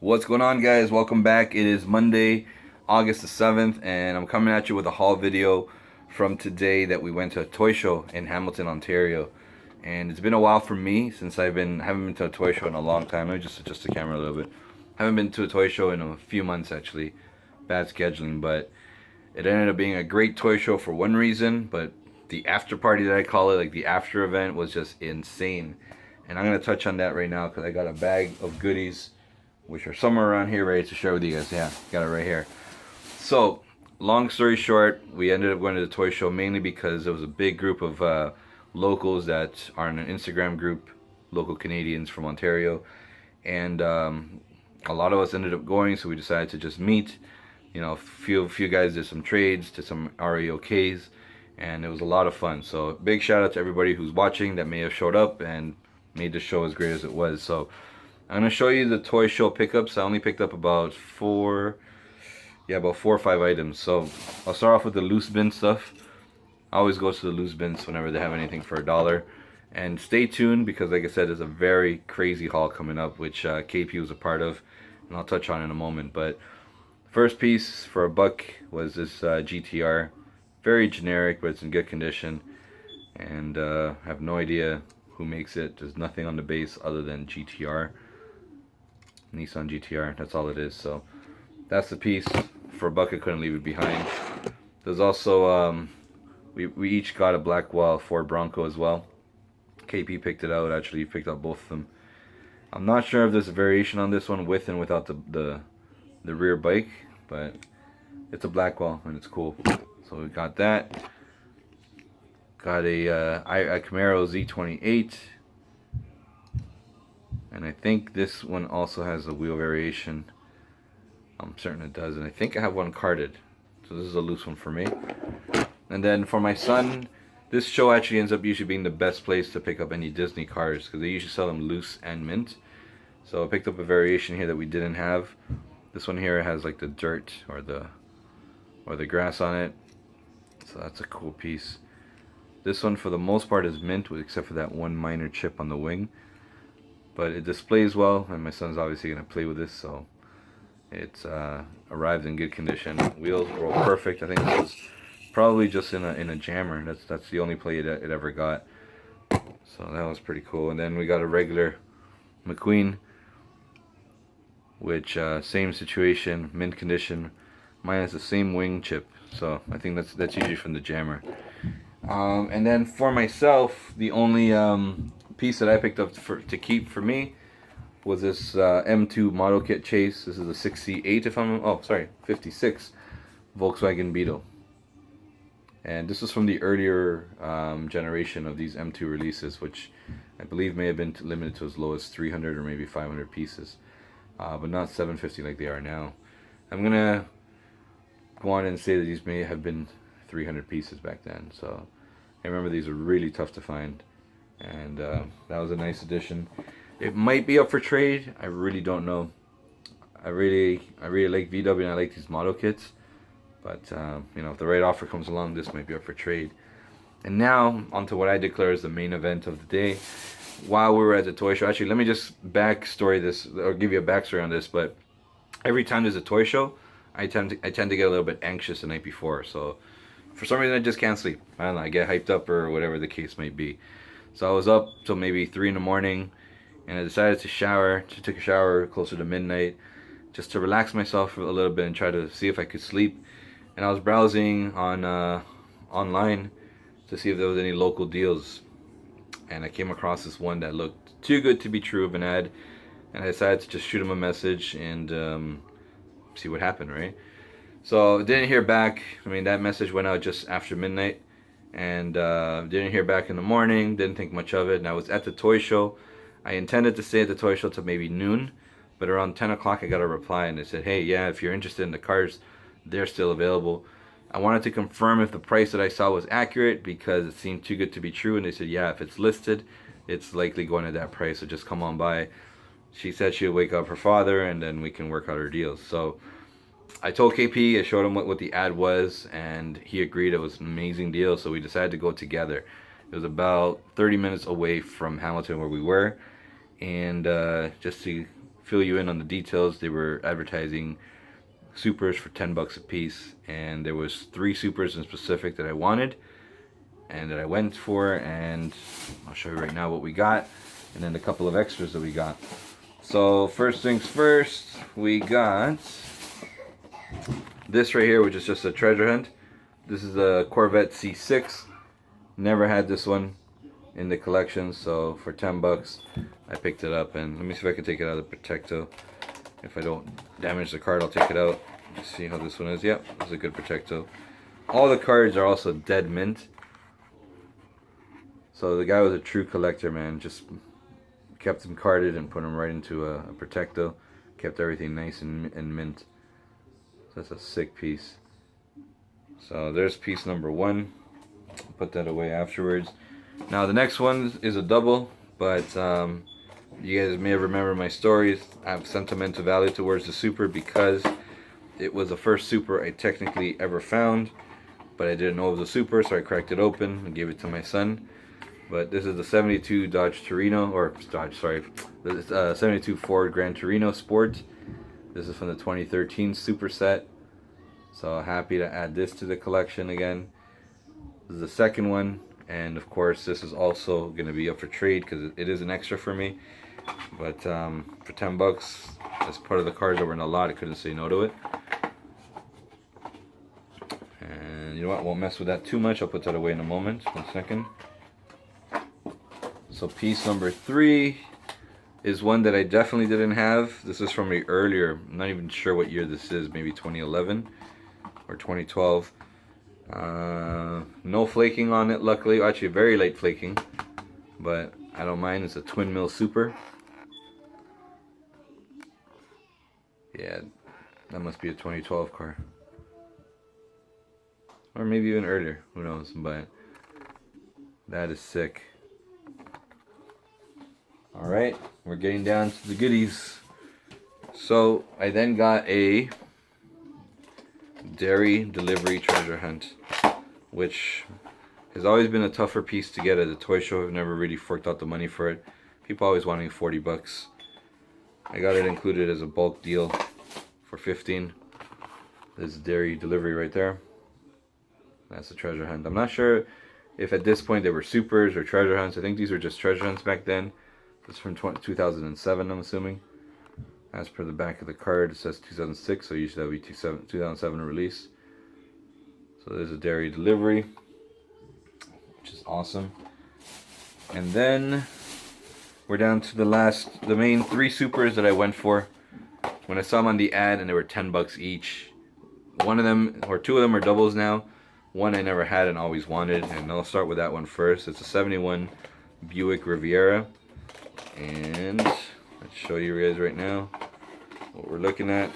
What's going on, guys? Welcome back. It is Monday, August the 7th, and I'm coming at you with a haul video from today that we went to a toy show in Hamilton, Ontario. And it's been a while for me since haven't been to a toy show in a long time. Let me just adjust the camera a little bit. Haven't been to a toy show in a few months actually. Bad scheduling, but it ended up being a great toy show for one reason, but the after party that I call it, like the after event, was just insane. And I'm gonna touch on that right now because I got a bag of goodies which are somewhere around here ready to share with you guys. Yeah, got it right here. So, long story short, we ended up going to the toy show mainly because there was a big group of locals that are in an Instagram group, local Canadians from Ontario, and a lot of us ended up going, so we decided to just meet. You know, a few guys did some trades, did some REOKs, and it was a lot of fun. So, big shout out to everybody who's watching that may have showed up and made the show as great as it was. So, I'm gonna show you the toy show pickups. I only picked up about about 4 or 5 items. So I'll start off with the loose bin stuff. I always go to the loose bins whenever they have anything for $1. And stay tuned because, like I said, there's a very crazy haul coming up, which KP was a part of, and I'll touch on in a moment. But first piece for $1 was this GTR, very generic, but it's in good condition. And I have no idea who makes it. There's nothing on the base other than GTR. Nissan GTR, that's all it is. So that's the piece for $1. I couldn't leave it behind. There's also we each got a Blackwell Ford Bronco as well. KP picked it out. Actually, he picked up both of them. I'm not sure if there's a variation on this one with and without the rear bike, but it's a Blackwell and it's cool. So we got that. Got a Camaro Z28. And I think this one also has a wheel variation. I'm certain it does. And I think I have one carded. So this is a loose one for me. And then for my son, this show actually ends up usually being the best place to pick up any Disney cars because they usually sell them loose and mint. So I picked up a variation here that we didn't have. This one here has like the dirt or the grass on it. So that's a cool piece. This one for the most part is mint except for that one minor chip on the wing. But it displays well, and my son's obviously going to play with this, so it's arrived in good condition. Wheels were all perfect. I think it was probably just in a jammer. That's the only play it ever got. So that was pretty cool. And then we got a regular McQueen, which same situation, mint condition. Mine has the same wing chip, so I think that's usually from the jammer. And then for myself, the only piece that I picked up to keep for me was this M2 model kit chase. This is a 68 if I'm 56 Volkswagen Beetle. And this was from the earlier generation of these M2 releases, which I believe may have been limited to as low as 300 or maybe 500 pieces, but not 750 like they are now. I'm gonna go on and say that these may have been 300 pieces back then. So I remember these were really tough to find. And that was a nice addition. It might be up for trade. I really don't know. I really like VW and I like these model kits. But you know, if the right offer comes along, this might be up for trade. And now onto what I declare is the main event of the day. While we were at the toy show, actually, let me just backstory this or give you a backstory on this. But every time there's a toy show, I tend to get a little bit anxious the night before. So for some reason, I just can't sleep. I don't know. I get hyped up or whatever the case might be. So I was up till maybe 3 in the morning, and I decided to take a shower closer to midnight, just to relax myself a little bit and try to see if I could sleep. And I was browsing on online to see if there was any local deals, and I came across this one that looked too good to be true of an ad, and I decided to just shoot him a message and see what happened, right? So didn't hear back. I mean, that message went out just after midnight. And didn't hear back in the morning, didn't think much of it, and I was at the toy show. I intended to stay at the toy show till maybe noon, but around 10 o'clock I got a reply and they said, hey, yeah, if you're interested in the cars, they're still available. I wanted to confirm if the price that I saw was accurate because it seemed too good to be true, and they said, yeah, if it's listed, it's likely going at that price, so just come on by. She said she would wake up her father and then we can work out our deals. So I told KP, I showed him what the ad was, and he agreed it was an amazing deal, so we decided to go together. It was about 30 minutes away from Hamilton where we were, and just to fill you in on the details, they were advertising supers for 10 bucks a piece, and there was 3 supers in specific that I wanted and that I went for, and I'll show you right now what we got, and then a couple of extras that we got. So first things first, we got this right here, which is just a treasure hunt. This is a Corvette C6. Never had this one in the collection, so for 10 bucks I picked it up. And let me see if I can take it out of the Protecto. If I don't damage the card, I'll take it out. Let's see how this one is. Yep, it's a good Protecto. All the cards are also dead mint. So the guy was a true collector, man. Just kept them carded and put them right into a Protecto. Kept everything nice and mint. So that's a sick piece. So there's piece number 1. Put that away afterwards. Now the next one is a double, but you guys may remember my stories. I have sentimental value towards the Super because it was the first Super I technically ever found, but I didn't know it was a Super, so I cracked it open and gave it to my son. But this is the 72 Dodge Torino, or Dodge, sorry, the 72 Ford Gran Torino Sport. This is from the 2013 Super set. So happy to add this to the collection again. This is the second one, and of course this is also going to be up for trade because it is an extra for me. But for 10 bucks, as part of the cards that were in a lot, I couldn't say no to it. And you know what, won't mess with that too much. I'll put that away in a moment. 1 second. So piece number 3 is one that I definitely didn't have. This is from me earlier. I'm not even sure what year this is, maybe 2011 or 2012. No flaking on it, luckily. Actually, very late flaking, but I don't mind. It's a twin mill Super. Yeah, that must be a 2012 car, or maybe even earlier, who knows. But that is sick. Alright, we're getting down to the goodies. So I then got a dairy delivery treasure hunt, which has always been a tougher piece to get at a toy show. I've never really forked out the money for it. People always wanting 40 bucks. I got it included as a bulk deal for 15. There's dairy delivery right there. That's a treasure hunt. I'm not sure if at this point they were supers or treasure hunts. I think these were just treasure hunts back then. This is from 2007, I'm assuming. As per the back of the card, it says 2006, so usually that would be 2007 release. So there's a dairy delivery, which is awesome. And then we're down to the main 3 supers that I went for. When I saw them on the ad and they were 10 bucks each. One of them, or 2 of them are doubles now. One I never had and always wanted, and I'll start with that one first. It's a 71 Buick Riviera. And let's show you guys right now what we're looking at.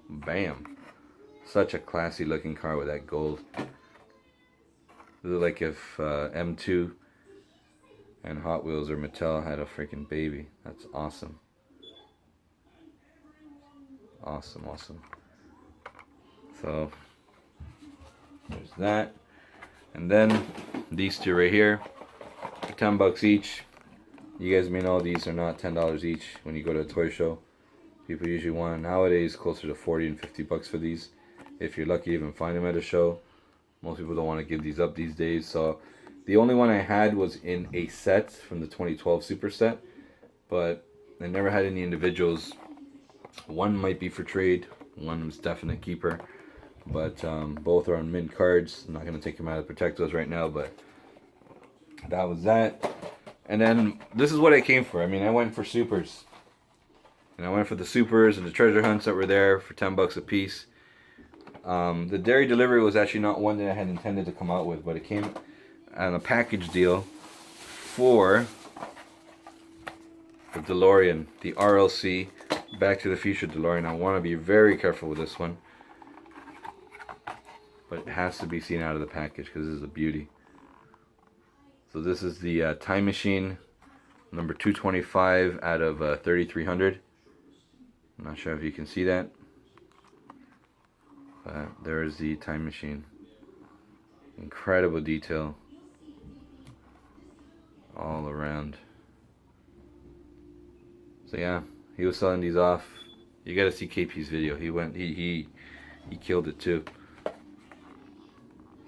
Bam. Such a classy looking car with that gold. This is like if M2 and Hot Wheels or Mattel had a freaking baby. That's awesome. Awesome, awesome. So there's that. And then these 2 right here for 10 bucks each. You guys may know these are not $10 each when you go to a toy show. People usually want nowadays closer to 40 and 50 bucks for these. If you're lucky to even find them at a show. Most people don't want to give these up these days. So the only one I had was in a set from the 2012 Super set. But I never had any individuals. One might be for trade. One was definite keeper. But both are on mint cards. I'm not going to take them out of Protectos right now. But that was that. And then this is what I came for. I mean, I went for supers. And I went for the supers and the treasure hunts that were there for 10 bucks a piece. The dairy delivery was actually not one that I had intended to come out with, but it came on a package deal for the Delorean, the RLC Back to the Future DeLorean. I want to be very careful with this one, but it has to be seen out of the package because this is a beauty. So this is the Time Machine number 225 out of 3300. I'm not sure if you can see that, but there is the Time Machine. Incredible detail all around. So yeah, He was selling these off. You gotta see KP's video. He killed it too.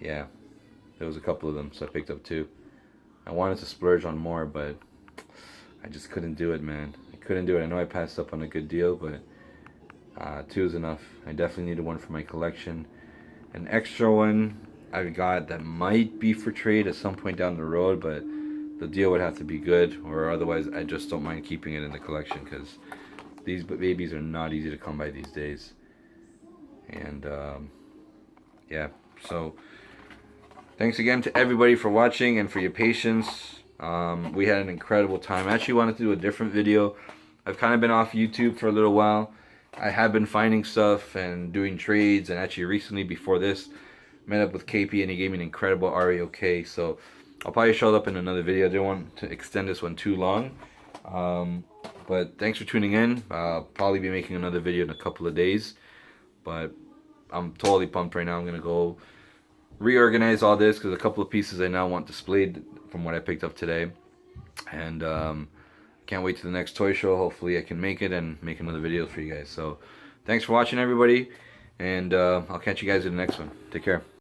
Yeah, there was a couple of them, so I picked up 2. I wanted to splurge on more, but I just couldn't do it, man. I couldn't do it. I know I passed up on a good deal, but 2 is enough. I definitely needed one for my collection. An extra one I've got that might be for trade at some point down the road, but the deal would have to be good, or otherwise I just don't mind keeping it in the collection, because these babies are not easy to come by these days. And yeah, so thanks again to everybody for watching and for your patience. We had an incredible time. I actually wanted to do a different video. I've kind of been off YouTube for a little while. I have been finding stuff and doing trades, and actually recently before this met up with KP and he gave me an incredible REOK, so I'll probably show it up in another video. I didn't want to extend this one too long, but thanks for tuning in. I'll probably be making another video in a couple of days, but I'm totally pumped right now. I'm gonna go reorganize all this because a couple of pieces I now want displayed from what I picked up today, and can't wait to the next toy show. Hopefully I can make it and make another video for you guys. So thanks for watching, everybody, and I'll catch you guys in the next one. Take care.